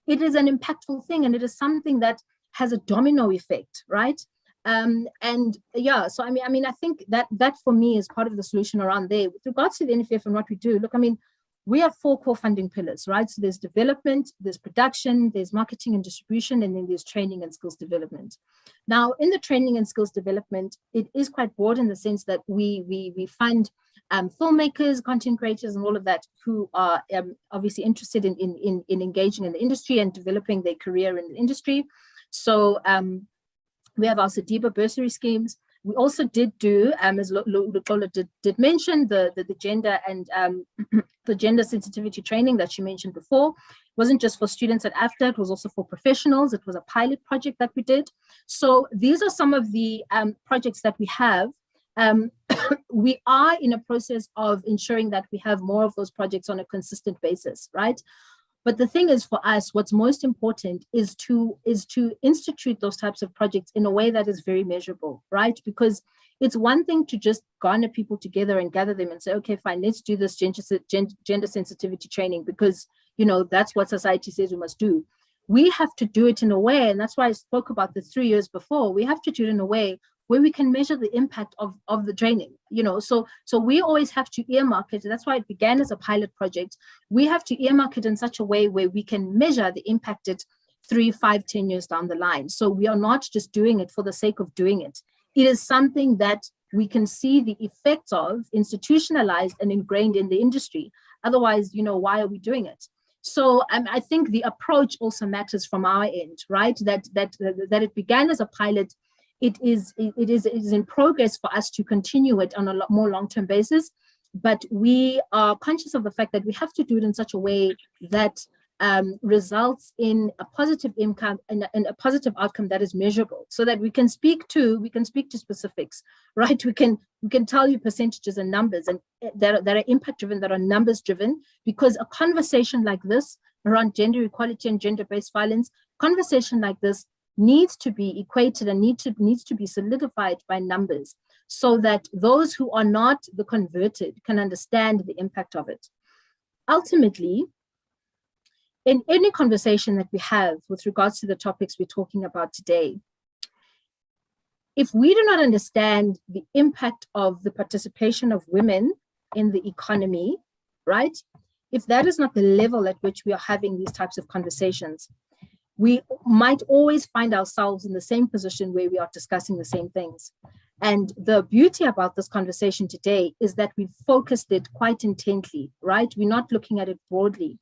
it is an impactful thing, and it is something that has a domino effect, right? And yeah, so I mean, I think that for me is part of the solution around there. With regards to the NFF and what we do, look, I mean, we have 4 core funding pillars, right? So there's development, there's production, there's marketing and distribution, and then there's training and skills development. Now, in the training and skills development, it is quite broad in the sense that we fund filmmakers, content creators, and all of that who are obviously interested in engaging in the industry and developing their career in the industry. So we have our Sadiba bursary schemes. We also did do, as Lola did mention, the gender and the gender sensitivity training that she mentioned before. It wasn't just for students at AFTA, it was also for professionals. It was a pilot project that we did. So these are some of the projects that we have. We are in a process of ensuring that we have more of those projects on a consistent basis, right? But the thing is, for us, what's most important is to institute those types of projects in a way that is very measurable, right? Because it's one thing to just garner people together and gather them and say, okay, fine, let's do this gender sensitivity training because, you know, that's what society says we must do. We have to do it in a way, and that's why I spoke about the 3 years before. We have to do it in a way where we can measure the impact of the training, you know, so we always have to earmark it. That's why it began as a pilot project. We have to earmark it in such a way where we can measure the impact it 3, 5, 10 years down the line. So we are not just doing it for the sake of doing it. It is something that we can see the effects of, institutionalized and ingrained in the industry. Otherwise, you know, why are we doing it? So I think the approach also matters from our end, right? That it began as a pilot. It is in progress for us to continue it on a lot more long-term basis, but we are conscious of the fact that we have to do it in such a way that results in a positive income and a positive outcome that is measurable, so that we can speak to specifics, right? We can tell you percentages and numbers and that are impact driven, that are numbers driven, because a conversation like this around gender equality and gender-based violence, conversation like this needs to be equated and needs to be solidified by numbers, so that those who are not the converted can understand the impact of it. Ultimately, in any conversation that we have with regards to the topics we're talking about today, if we do not understand the impact of the participation of women in the economy, right? If that is not the level at which we are having these types of conversations, we might always find ourselves in the same position where we are discussing the same things. And the beauty about this conversation today is that we've focused it quite intently, right? We're not looking at it broadly.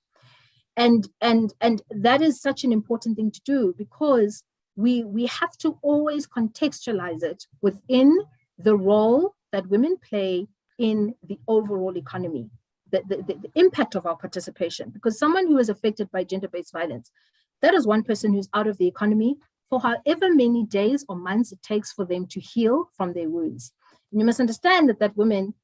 And that is such an important thing to do, because we have to always contextualize it within the role that women play in the overall economy, the impact of our participation. Because someone who is affected by gender-based violence, that is one person who's out of the economy for however many days or months it takes for them to heal from their wounds. And you must understand that woman,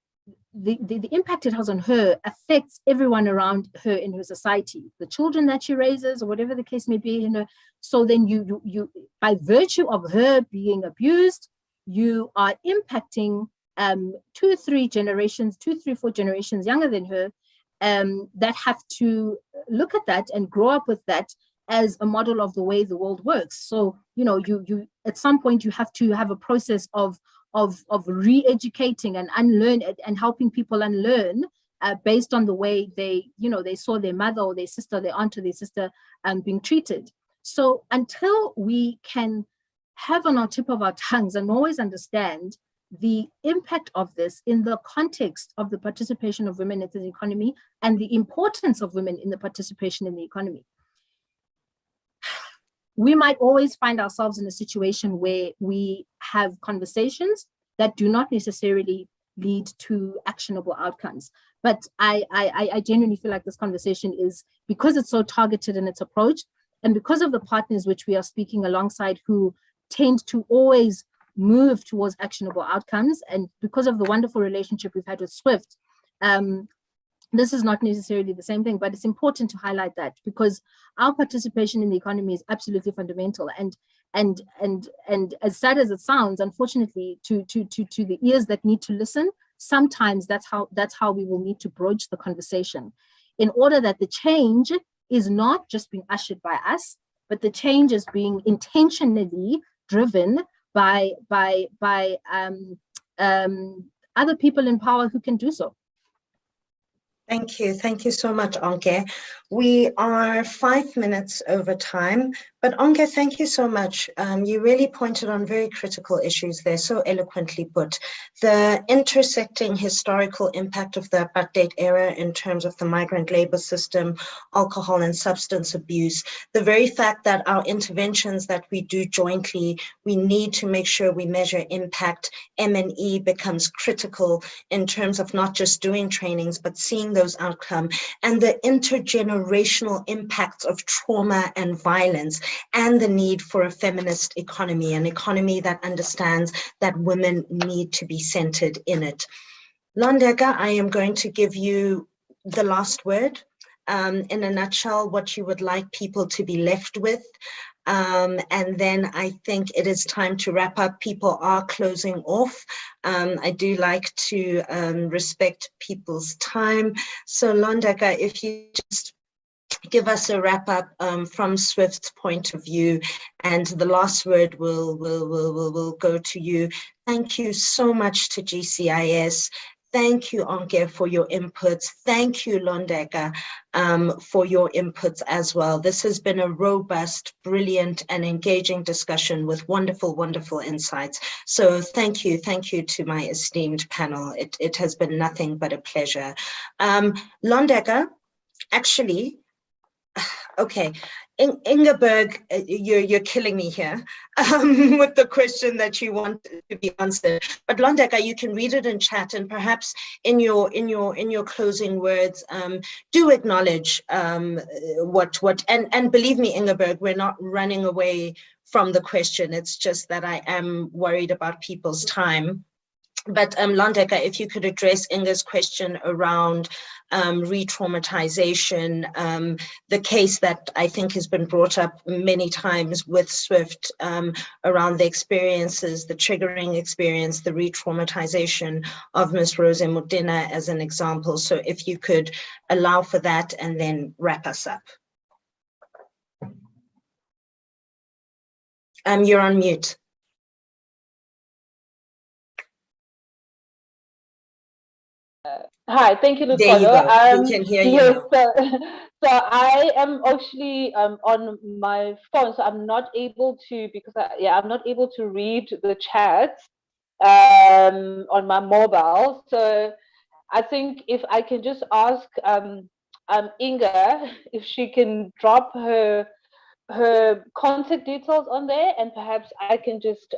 the impact it has on her affects everyone around her in her society, the children that she raises, or whatever the case may be, you know. So then you by virtue of her being abused, you are impacting 2, 3 generations, 2, 3, 4 generations younger than her, that have to look at that and grow up with that as a model of the way the world works. So, you know, you at some point you have to have a process of re-educating and unlearn it, and helping people unlearn based on the way they, you know, they saw their mother or their sister, their aunt or their sister being treated. So until we can have on our tip of our tongues and always understand the impact of this in the context of the participation of women in the economy and the importance of women in the participation in the economy, we might always find ourselves in a situation where we have conversations that do not necessarily lead to actionable outcomes. But I genuinely feel like this conversation is, because it's so targeted in its approach, and because of the partners which we are speaking alongside who tend to always move towards actionable outcomes, and because of the wonderful relationship we've had with SWIFT, this is not necessarily the same thing, but it's important to highlight that, because our participation in the economy is absolutely fundamental. And as sad as it sounds, unfortunately, to the ears that need to listen, sometimes that's how we will need to broach the conversation, in order that the change is not just being ushered by us, but the change is being intentionally driven by other people in power who can do so. Thank you so much, Anke. We are 5 minutes over time, but Anke, thank you so much. You really pointed on very critical issues there, so eloquently put. The intersecting historical impact of the apartheid era in terms of the migrant labor system, alcohol and substance abuse, the very fact that our interventions that we do jointly, we need to make sure we measure impact. M&E becomes critical in terms of not just doing trainings, but seeing those outcomes, and the intergenerational impacts of trauma and violence, and the need for a feminist economy, an economy that understands that women need to be centered in it. Londeka, I am going to give you the last word. In a nutshell, what you would like people to be left with. And then I think it is time to wrap up. People are closing off. I do like to respect people's time. So Londeka, if you just give us a wrap up from SWIFT's point of view, and the last word will go to you. Thank you so much to GCIS. Thank you, Anke, for your inputs. Thank you, Londeka, for your inputs as well. This has been a robust, brilliant, and engaging discussion with wonderful, wonderful insights. So thank you to my esteemed panel. It has been nothing but a pleasure. Londeka, actually, okay, Ingeborg, you're killing me here with the question that you want to be answered. But Londeka, you can read it in chat, and perhaps in your closing words, do acknowledge what and believe me, Ingeborg, we're not running away from the question. It's just that I am worried about people's time. But Londeka, if you could address Inga's question around re-traumatization, the case that I think has been brought up many times with SWIFT around the experiences, the triggering experience, the re-traumatization of Ms. Rose Modena as an example. So if you could allow for that and then wrap us up. You're on mute. Hi, thank you, There you Lutolo. go. We can hear you yes, now. so I am actually on my phone, so I'm not able to, because I'm not able to read the chat on my mobile. So I think if I can just ask Inga if she can drop her contact details on there, and perhaps I can just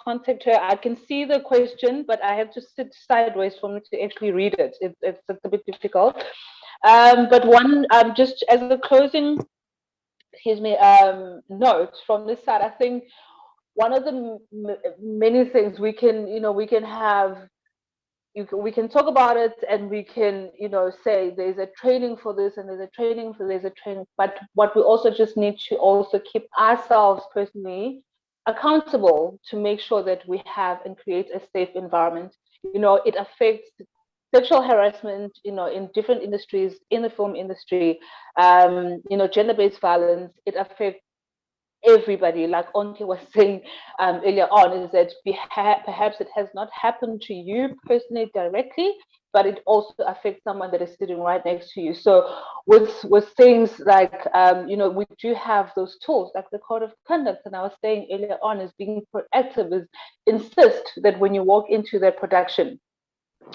contact her. I can see the question, but I have to sit sideways for me to actually read it. It's a bit difficult. But one, just as a closing, note from this side, I think one of the many things we can have we can talk about it, and we can, you know, say there's a training for this and there's a training for there's a training. But what we also just need to also keep ourselves personally accountable to make sure that we have and create a safe environment. You know, it affects sexual harassment, you know, in different industries, in the film industry, you know, gender-based violence. It affects everybody. Like Onke was saying earlier on, is that perhaps it has not happened to you personally directly, but it also affects someone that is sitting right next to you. So with things like, you know, we do have those tools like the code of conduct, and I was saying earlier on, is being proactive, is insist that when you walk into their production,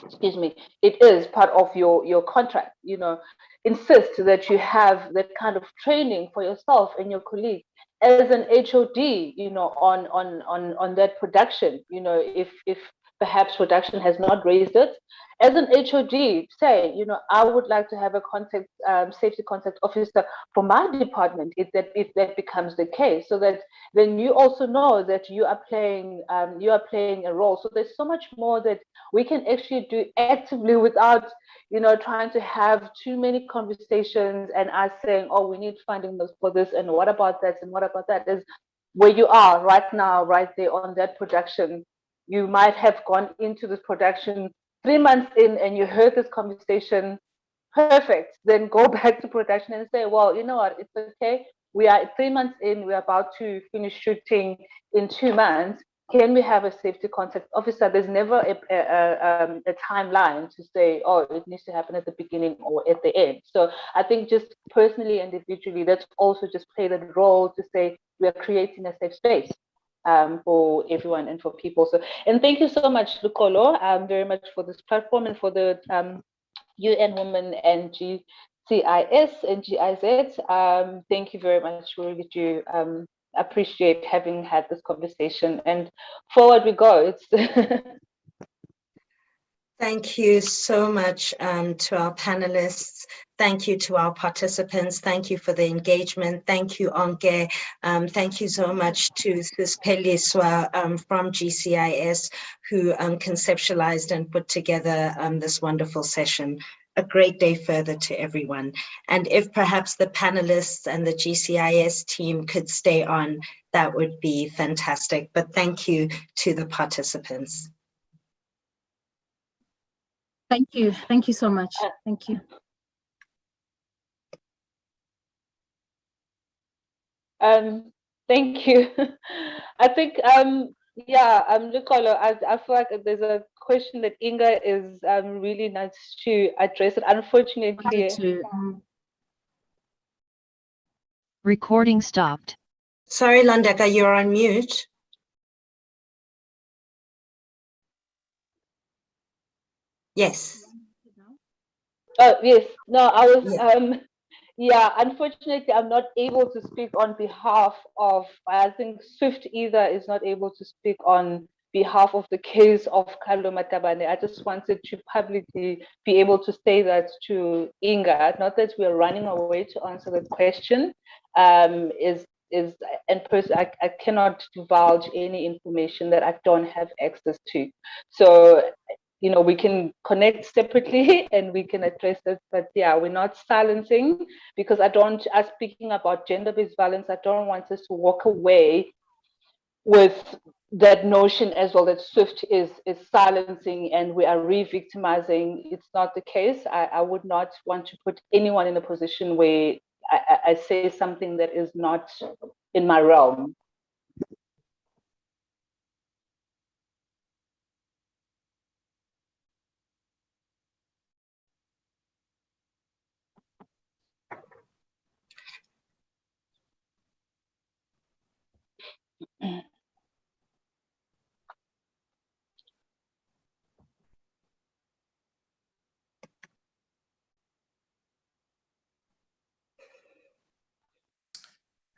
excuse me, it is part of your contract, you know, insist that you have that kind of training for yourself and your colleagues as an HOD, you know, on that production. You know, if perhaps production has not raised it, as an HOD, say, you know, I would like to have a contact safety contact officer for my department, if that becomes the case, so that then you also know that you are playing a role. So there's so much more that we can actually do actively without, you know, trying to have too many conversations and us saying, oh, we need funding for this, and what about that, and what about that. Is where you are right now, right there on that production. You might have gone into this production 3 months in and you heard this conversation, perfect. Then go back to production and say, well, you know what, it's okay. We are 3 months in, we're about to finish shooting in 2 months. Can we have a safety contact officer? There's never a timeline to say, oh, it needs to happen at the beginning or at the end. So I think just personally, individually, that's also just played a role to say we are creating a safe space for everyone and for people. So, and thank you so much, Lukolo, very much for this platform and for the UN Women and GCIS and GIZ. Thank you very much. We really do appreciate having had this conversation, and forward we go. It's Thank you so much to our panelists. Thank you to our participants. Thank you for the engagement. Thank you, Onke. Thank you so much to Sispheliswa from GCIS, who conceptualized and put together this wonderful session. A great day further to everyone. And if perhaps the panelists and the GCIS team could stay on, that would be fantastic. But thank you to the participants. Thank you. Thank you so much. Thank you. Thank you. I think, yeah, Lukolo, I feel like there's a question that Inga is really nice to address it. Unfortunately, recording stopped. Sorry, Landeka, you're on mute. Yes. Oh, yes. No, I was, yeah, unfortunately, I'm not able to speak on behalf of, I think Swift either is not able to speak on behalf of the case of Carlo Matabane. I just wanted to publicly be able to say that to Inga, not that we're running away to answer the question, and I cannot divulge any information that I don't have access to. So, you know, we can connect separately and we can address this, but yeah, we're not silencing, because us speaking about gender-based violence, I don't want us to walk away with that notion as well, that Swift is silencing and we are re-victimizing. It's not the case. I would not want to put anyone in a position where I say something that is not in my realm.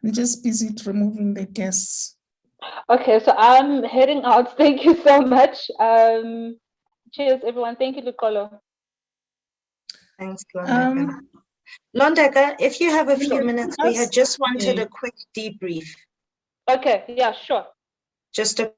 I'm just busy removing the guests. Okay, so I'm heading out. Thank you so much. Cheers, everyone. Thank you, Lukolo. Thanks, Londeka. Londeka, if you have a few minutes, we had just wanted a quick debrief. Okay, yeah, sure. Just a